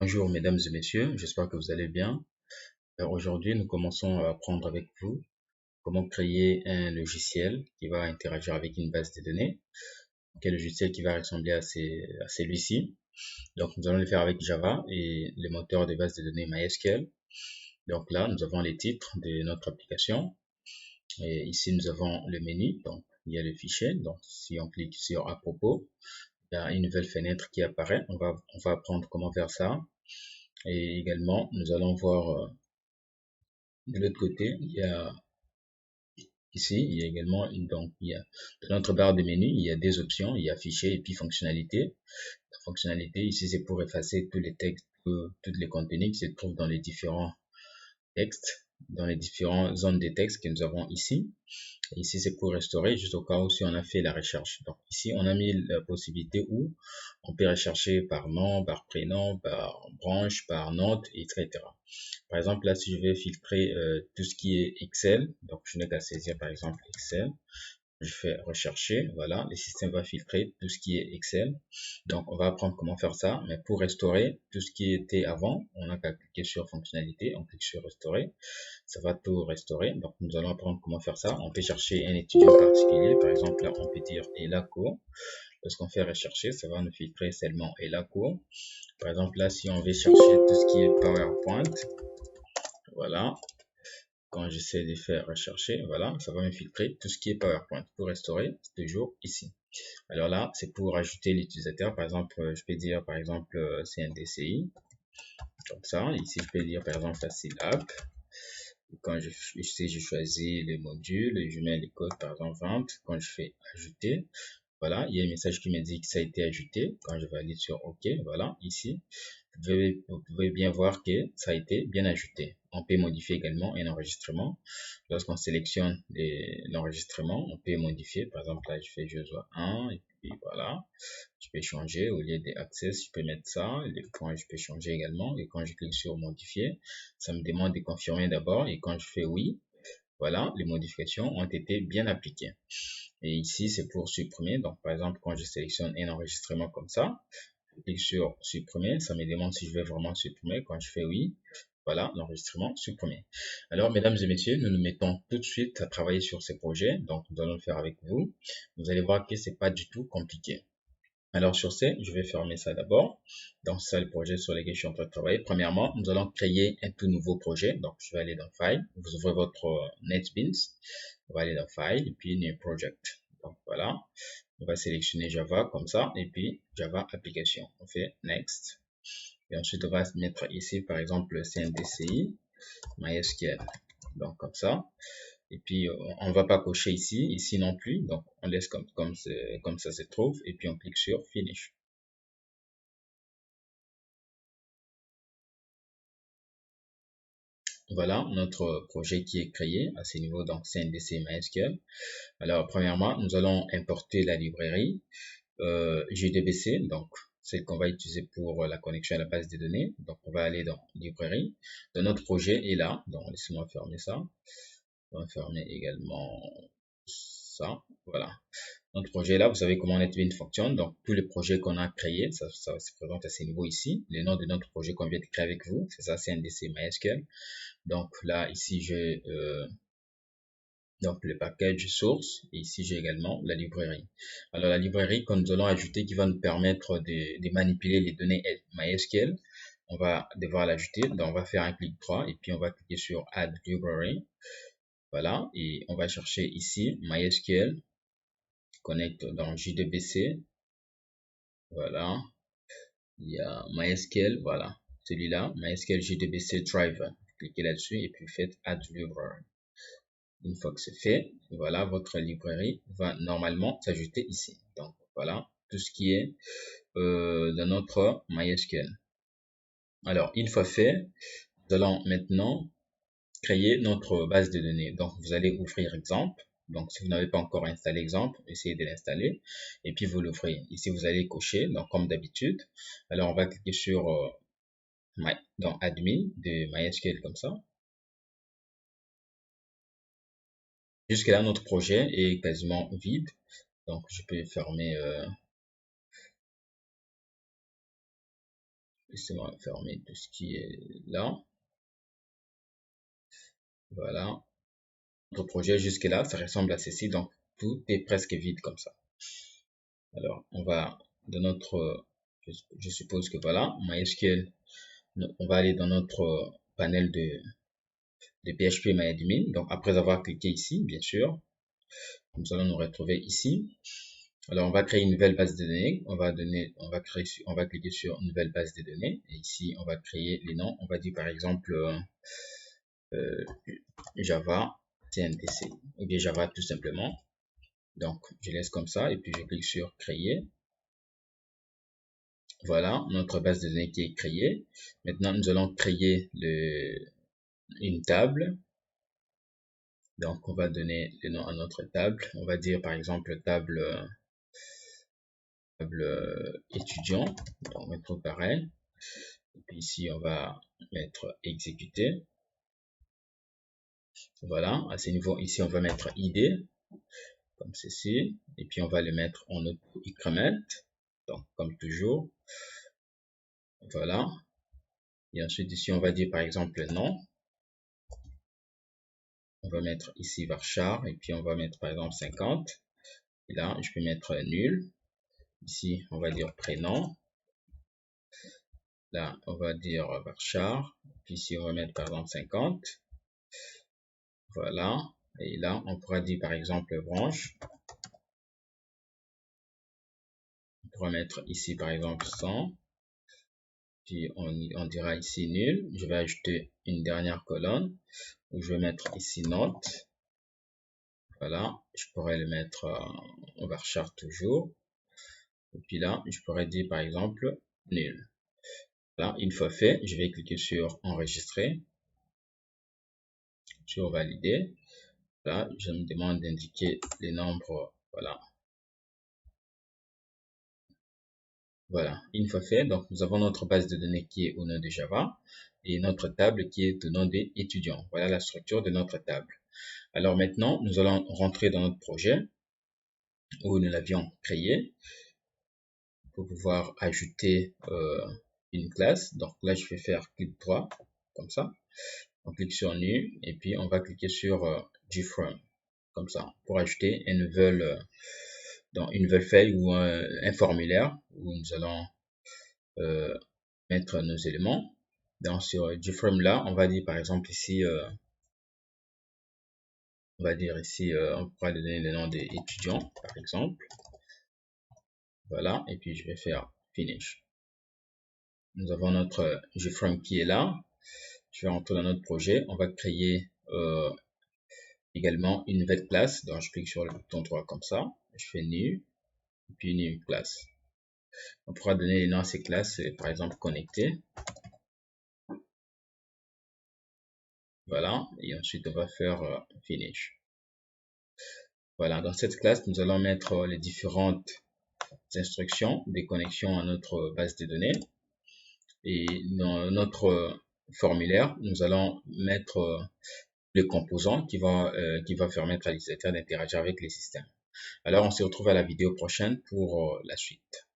Bonjour mesdames et messieurs, j'espère que vous allez bien. Aujourd'hui, nous commençons à apprendre avec vous comment créer un logiciel qui va interagir avec une base de données. Quel logiciel qui va ressembler à celui-ci. Donc nous allons le faire avec Java et le moteur de base de données MySQL. Donc là, nous avons les titres de notre application. Et ici, nous avons le menu. Donc il y a le fichier. Donc si on clique sur à propos, il y a une nouvelle fenêtre qui apparaît. On va apprendre comment faire ça. Et également, nous allons voir de l'autre côté, il y a également il y a dans notre barre de menu, il y a des options, il y a fichier et puis fonctionnalité. La fonctionnalité ici, c'est pour effacer tous les textes, tous les contenus qui se trouvent dans les différents textes, dans les différentes zones de texte que nous avons ici. Et ici, c'est pour restaurer juste au cas où si on a fait la recherche. Donc ici, on a mis la possibilité où on peut rechercher par nom, par prénom, par branche, par note, etc. Par exemple, là, si je vais filtrer tout ce qui est Excel, donc je n'ai qu'à saisir par exemple Excel, je fais rechercher, voilà, le système va filtrer tout ce qui est Excel. Donc, on va apprendre comment faire ça, mais pour restaurer tout ce qui était avant, on n'a qu'à cliquer sur fonctionnalité, on clique sur restaurer, ça va tout restaurer. Donc, nous allons apprendre comment faire ça. On peut chercher un étudiant particulier, par exemple, là, on peut dire ELACO. Lorsqu'on fait rechercher, ça va nous filtrer seulement ELACO. Par exemple, là, si on veut chercher tout ce qui est PowerPoint, voilà, quand j'essaie de faire rechercher, voilà, ça va me filtrer tout ce qui est PowerPoint. Pour restaurer, c'est toujours ici. Alors là, c'est pour ajouter l'utilisateur. Par exemple, je peux dire, par exemple, c'est un DCI. Comme ça. Ici, je peux dire, par exemple, Facile App. Quand je choisis les modules et je mets les codes, par exemple, 20. Quand je fais ajouter, voilà, il y a un message qui me dit que ça a été ajouté. Quand je valide sur OK, voilà, ici, vous pouvez bien voir que ça a été bien ajouté. On peut modifier également un enregistrement. Lorsqu'on sélectionne l'enregistrement, on peut modifier. Par exemple, là, je fais Joshua 1 et puis voilà. Je peux changer au lieu des access, je peux mettre ça. Les points, je peux changer également. Et quand je clique sur modifier, ça me demande de confirmer d'abord. Et quand je fais oui, voilà, les modifications ont été bien appliquées. Et ici, c'est pour supprimer. Donc, par exemple, quand je sélectionne un enregistrement comme ça, je clique sur supprimer. Ça me demande si je vais vraiment supprimer. Quand je fais oui, voilà, l'enregistrement supprimé. Alors, mesdames et messieurs, nous nous mettons tout de suite à travailler sur ces projets. Donc, nous allons le faire avec vous. Vous allez voir que c'est pas du tout compliqué. Alors, sur ce, je vais fermer ça d'abord. Donc, c'est ça le projet sur lequel je suis en train de travailler. Premièrement, nous allons créer un tout nouveau projet. Donc, je vais aller dans File. Vous ouvrez votre NetBeans. On va aller dans File et puis New Project. Donc, voilà. On va sélectionner Java comme ça et puis Java Application. On fait Next. Et ensuite, on va mettre ici, par exemple, CNDCI, MySQL. Donc, comme ça. Et puis, on ne va pas cocher ici non plus. Donc, on laisse comme ça se trouve. Et puis, on clique sur Finish. Voilà notre projet qui est créé à ce niveau, donc CNDC MySQL. Alors, premièrement, nous allons importer la librairie JDBC, donc celle qu'on va utiliser pour la connexion à la base de données. Donc, on va aller dans librairie. Donc, notre projet est là. Donc, laissez-moi fermer ça. On va fermer également ça. Voilà. Notre projet est là. Vous savez comment NetBeans fonctionne. Donc, tous les projets qu'on a créés, ça se présente à ce niveau ici. Le nom de notre projet qu'on vient de créer avec vous, c'est ça, CNDC MySQL. Donc là, ici, j'ai donc le package source et ici j'ai également la librairie. Alors la librairie que nous allons ajouter qui va nous permettre de manipuler les données MySQL, on va devoir l'ajouter. Donc on va faire un clic droit et puis on va cliquer sur Add Library. Voilà, et on va chercher ici MySQL Connect dans JDBC. Voilà, il y a MySQL, voilà, celui-là, MySQL JDBC Driver. Cliquez là-dessus et puis faites Add Library. Une fois que c'est fait, voilà, votre librairie va normalement s'ajouter ici. Donc voilà, tout ce qui est dans notre MySQL. Alors, une fois fait, nous allons maintenant créer notre base de données. Donc, vous allez ouvrir exemple. Donc, si vous n'avez pas encore installé exemple, essayez de l'installer. Et puis, vous l'ouvrez. Ici, vous allez cocher, donc comme d'habitude. Alors, on va cliquer sur dans Admin de MySQL comme ça. Jusque là, notre projet est quasiment vide. Donc, je peux fermer Laissez-moi fermer tout ce qui est là. Voilà. Notre projet jusque là, ça ressemble à ceci. Donc, tout est presque vide comme ça. Alors, on va dans notre, je suppose que voilà, MySQL, on va aller dans notre panel de PHP MyAdmin. Donc, après avoir cliqué ici, bien sûr, nous allons nous retrouver ici. Alors, on va créer une nouvelle base de données. On va cliquer sur nouvelle base de données. Et ici, on va créer les noms. On va dire par exemple Java CNTC ou bien Java tout simplement. Donc, je laisse comme ça et puis je clique sur créer. Voilà, notre base de données qui est créée. Maintenant, nous allons créer une table. Donc, on va donner le nom à notre table. On va dire par exemple table étudiant. On va mettre pareil. Et puis ici, on va mettre exécuter. Voilà, à ce niveau, ici, on va mettre ID, comme ceci. Et puis, on va le mettre en auto-increment. Donc, comme toujours. Voilà. Et ensuite, ici, on va dire par exemple non. On va mettre ici varchar et puis on va mettre par exemple 50. Et là, je peux mettre nul. Ici, on va dire prénom. Là, on va dire varchar. Puis ici, on va mettre par exemple 50. Voilà. Et là, on pourra dire par exemple branche. On pourra mettre ici par exemple 100. Puis on dira ici nul. Je vais ajouter une dernière colonne où je vais mettre ici note. Voilà. Je pourrais le mettre en varchar toujours. Et puis là, je pourrais dire par exemple nul. Là, une fois fait, je vais cliquer sur enregistrer, sur valider. Là, je me demande d'indiquer les nombres. Voilà. Voilà, une fois fait, donc nous avons notre base de données qui est au nom de Java et notre table qui est au nom des étudiants. Voilà la structure de notre table. Alors maintenant, nous allons rentrer dans notre projet où nous l'avions créé pour pouvoir ajouter une classe. Donc là, je vais faire clic droit, comme ça. On clique sur New et puis on va cliquer sur JFrame, comme ça, pour ajouter une nouvelle feuille ou un formulaire où nous allons mettre nos éléments. Donc sur JFrame là, on va dire par exemple ici, on pourra donner le nom des étudiants par exemple. Voilà, et puis je vais faire Finish. Nous avons notre JFrame qui est là. Je vais rentrer dans notre projet. On va créer également une nouvelle classe. Donc je clique sur le bouton droit comme ça. Je fais New, et puis New classe. On pourra donner les noms à ces classes, par exemple connecté. Voilà, et ensuite on va faire Finish. Voilà, dans cette classe, nous allons mettre les différentes instructions des connexions à notre base de données. Et dans notre formulaire, nous allons mettre le composant qui va permettre à l'utilisateur d'interagir avec les systèmes. Alors, on se retrouve à la vidéo prochaine pour la suite.